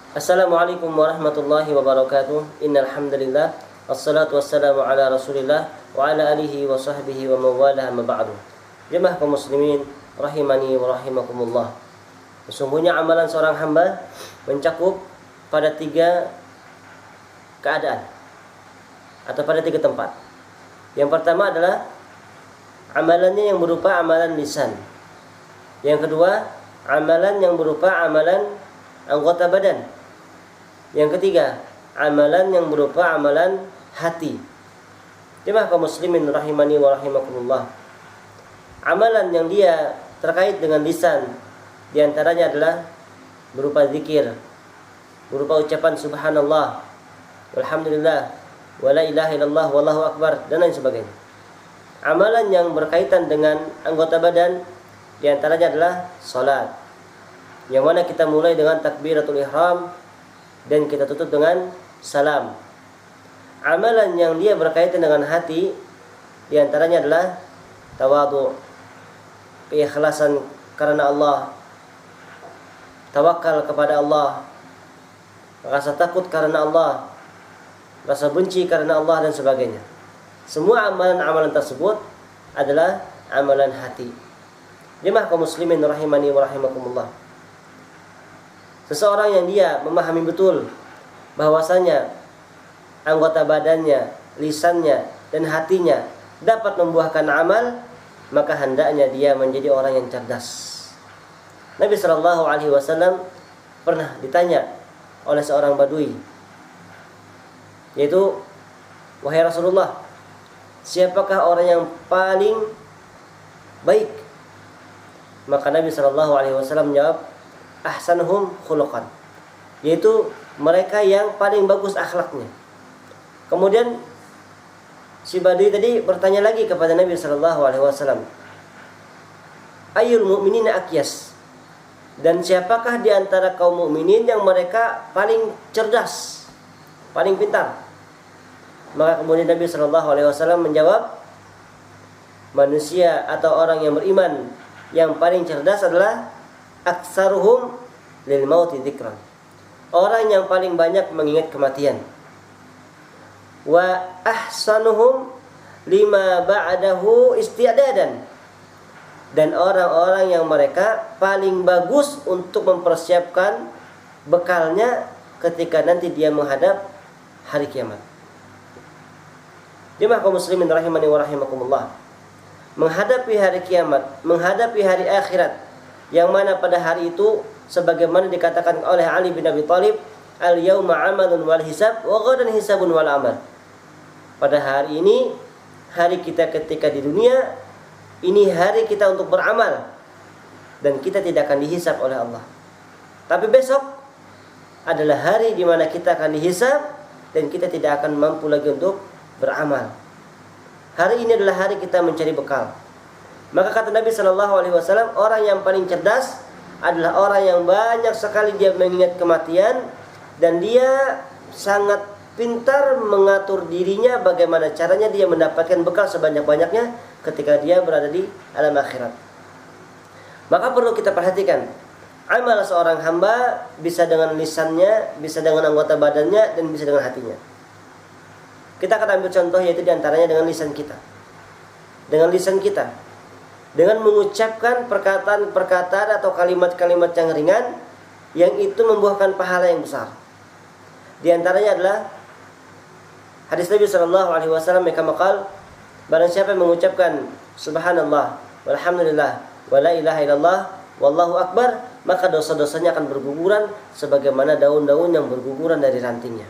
Assalamualaikum warahmatullahi wabarakatuh. Innal hamdalillah wassalatu wassalamu ala Rasulillah wa ala alihi wa sahbihi wa mawalah amma ba'du. Jemaah kaum muslimin rahimani wa rahimakumullah. Sesungguhnya amalan seorang hamba mencakup pada 3 keadaan atau pada 3 tempat. Yang pertama adalah amalannya yang berupa amalan lisan. Yang kedua, amalan yang berupa amalan anggota badan. Yang ketiga, amalan yang berupa amalan hati. Jemaah kaum muslimin rahimani wa rahimakumullah. Amalan yang dia terkait dengan lisan di antaranya adalah berupa zikir, berupa ucapan subhanallah, walhamdulillah, wala ilaha illallah, wallahu akbar, dan lain sebagainya. Amalan yang berkaitan dengan anggota badan di antaranya adalah salat, yang mana kita mulai dengan takbiratul ihram dan kita tutup dengan salam. Amalan yang dia berkaitan dengan hati di antaranya adalah tawadhu, keikhlasan karena Allah, tawakal kepada Allah, rasa takut karena Allah, rasa benci karena Allah, dan sebagainya. Semua amalan-amalan tersebut adalah amalan hati. Jemaah kaum muslimin rahimani wa rahimakumullah. Seseorang yang dia memahami betul bahwasanya anggota badannya, lisannya, dan hatinya dapat membuahkan amal, maka hendaknya dia menjadi orang yang cerdas. Nabi SAW pernah ditanya oleh seorang badui, yaitu, wahai Rasulullah, siapakah orang yang paling baik? Maka Nabi SAW menjawab, ahsanuhum khuluqan, yaitu mereka yang paling bagus akhlaknya. Kemudian si badui tadi bertanya lagi kepada Nabi SAW, ayyul mu'minina aqyas, dan siapakah di antara kaum mukminin yang mereka paling cerdas, paling pintar? Maka kemudian Nabi SAW menjawab, manusia atau orang yang beriman yang paling cerdas adalah aktsaruhum lil mauti dzikran, orang yang paling banyak mengingat kematian. Wa ahsanuhum lima ba'dahu isti'dadan, dan orang-orang yang mereka paling bagus untuk mempersiapkan bekalnya ketika nanti dia menghadap hari kiamat. Jemaah kaum muslimin rahimani wa rahimakumullah, menghadapi hari kiamat, menghadapi hari akhirat, yang mana pada hari itu sebagaimana dikatakan oleh Ali bin Abi Thalib, al-yauma amalun wal hisab wa ghadan hisabun wal amal. Pada hari ini, hari kita ketika di dunia, ini hari kita untuk beramal dan kita tidak akan dihisab oleh Allah. Tapi besok adalah hari di mana kita akan dihisab dan kita tidak akan mampu lagi untuk beramal. Hari ini adalah hari kita mencari bekal. Maka kata Nabi SAW, orang yang paling cerdas adalah orang yang banyak sekali dia mengingat kematian, dan dia sangat pintar mengatur dirinya bagaimana caranya dia mendapatkan bekal sebanyak-banyaknya ketika dia berada di alam akhirat. Maka perlu kita perhatikan, amal seorang hamba bisa dengan lisannya, bisa dengan anggota badannya, dan bisa dengan hatinya. Kita akan ambil contoh, yaitu diantaranya dengan lisan kita. Dengan lisan kita, dengan mengucapkan perkataan-perkataan atau kalimat-kalimat yang ringan, yang itu membuahkan pahala yang besar. Di antaranya adalah hadis Nabi SAW yang maqal, barang siapa yang mengucapkan subhanallah, walhamdulillah, wala ilaha illallah, wallahu akbar, maka dosa-dosanya akan berguguran sebagaimana daun-daun yang berguguran dari rantingnya.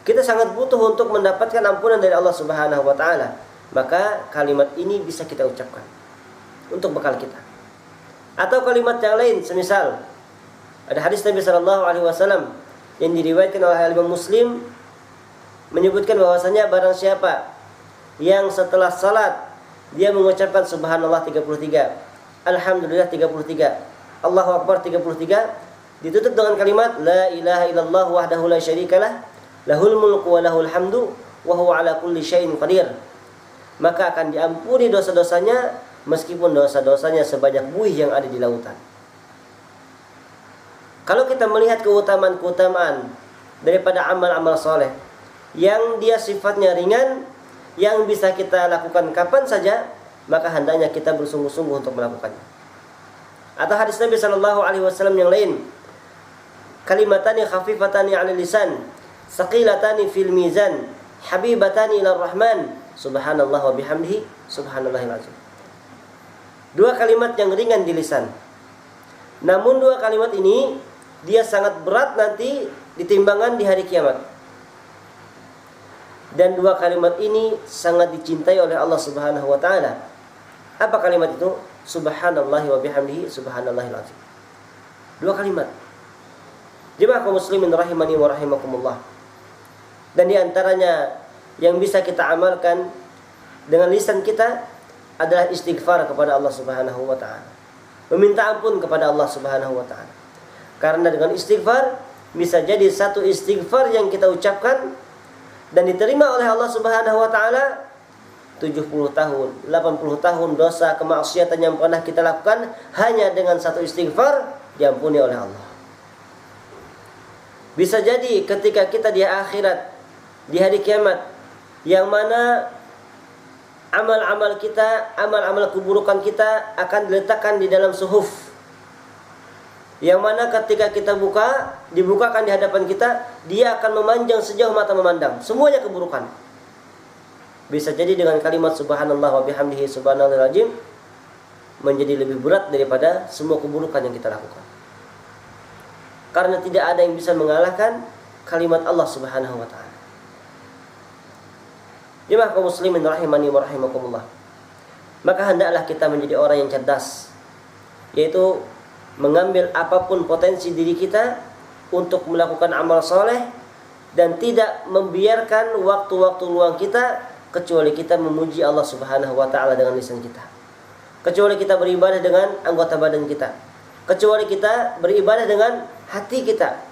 Kita sangat butuh untuk mendapatkan ampunan dari Allah Subhanahu wa taala. Maka kalimat ini bisa kita ucapkan untuk bekal kita. Atau kalimat yang lain, semisal ada hadis Nabi sallallahu alaihi wasallam yang diriwayatkan oleh Imam Muslim menyebutkan bahwasanya barang siapa yang setelah salat dia mengucapkan subhanallah 33, alhamdulillah 33, Allahu akbar 33, ditutup dengan kalimat la ilaha illallah wahdahu la syarikalah lahul mulku wa lahul hamdu wa huwa ala kulli syai'in qadir, maka akan diampuni dosa-dosanya meskipun dosa-dosanya sebanyak buih yang ada di lautan. Kalau kita melihat keutamaan-keutamaan daripada amal-amal soleh yang dia sifatnya ringan, yang bisa kita lakukan kapan saja, maka hendaknya kita bersungguh-sungguh untuk melakukannya. Atau hadis Nabi sallallahu alaihi wasallam yang lain, kalimatani khafifatani 'alal lisan, saqilatani fil mizan, habibatani ilar rahman, subhanallah wa bihamdihi, subhanallahil azim. Dua kalimat yang ringan di lisan. Namun dua kalimat ini dia sangat berat nanti ditimbangan di hari kiamat. Dan dua kalimat ini sangat dicintai oleh Allah Subhanahu wa taala. Apa kalimat itu? Subhanallahi wa bihamdihi, subhanallahil azim. Dua kalimat. Jemaah kaum muslimin rahimani wa rahimakumullah. Dan di antaranya yang bisa kita amalkan dengan lisan kita adalah istighfar kepada Allah Subhanahu wa taala. Meminta ampun kepada Allah Subhanahu wa taala. Karena dengan istighfar bisa jadi satu istighfar yang kita ucapkan dan diterima oleh Allah Subhanahu wa taala 70 tahun, 80 tahun dosa kemaksiatan yang pernah kita lakukan hanya dengan satu istighfar diampuni oleh Allah. Bisa jadi ketika kita di akhirat, di hari kiamat, yang mana amal-amal kita, amal-amal keburukan kita akan diletakkan di dalam suhuf, yang mana ketika kita dibukakan di hadapan kita, dia akan memanjang sejauh mata memandang, semuanya keburukan. Bisa jadi dengan kalimat subhanallah wa bihamdihi subhanallahil azim menjadi lebih berat daripada semua keburukan yang kita lakukan. Karena tidak ada yang bisa mengalahkan kalimat Allah Subhanahu wa taala. Jemaah kaum muslimin rahimani wa rahimakumullah. Maka hendaklah kita menjadi orang yang cerdas, yaitu mengambil apapun potensi diri kita untuk melakukan amal soleh dan tidak membiarkan waktu-waktu luang kita kecuali kita memuji Allah Subhanahu wa taala dengan lisan kita, kecuali kita beribadah dengan anggota badan kita, kecuali kita beribadah dengan hati kita,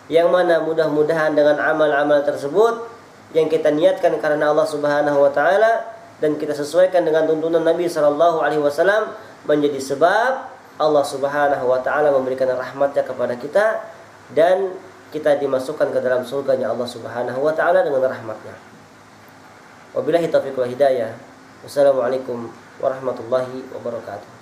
yang mana mudah-mudahan dengan amal-amal tersebut yang kita niatkan karena Allah Subhanahu wa taala dan kita sesuaikan dengan tuntunan Nabi sallallahu alaihi wasallam menjadi sebab Allah Subhanahu wa taala memberikan rahmatnya kepada kita dan kita dimasukkan ke dalam surganya Allah Subhanahu wa taala dengan rahmatnya. Wabillahi taufiq wal hidayah. Wassalamualaikum warahmatullahi wabarakatuh.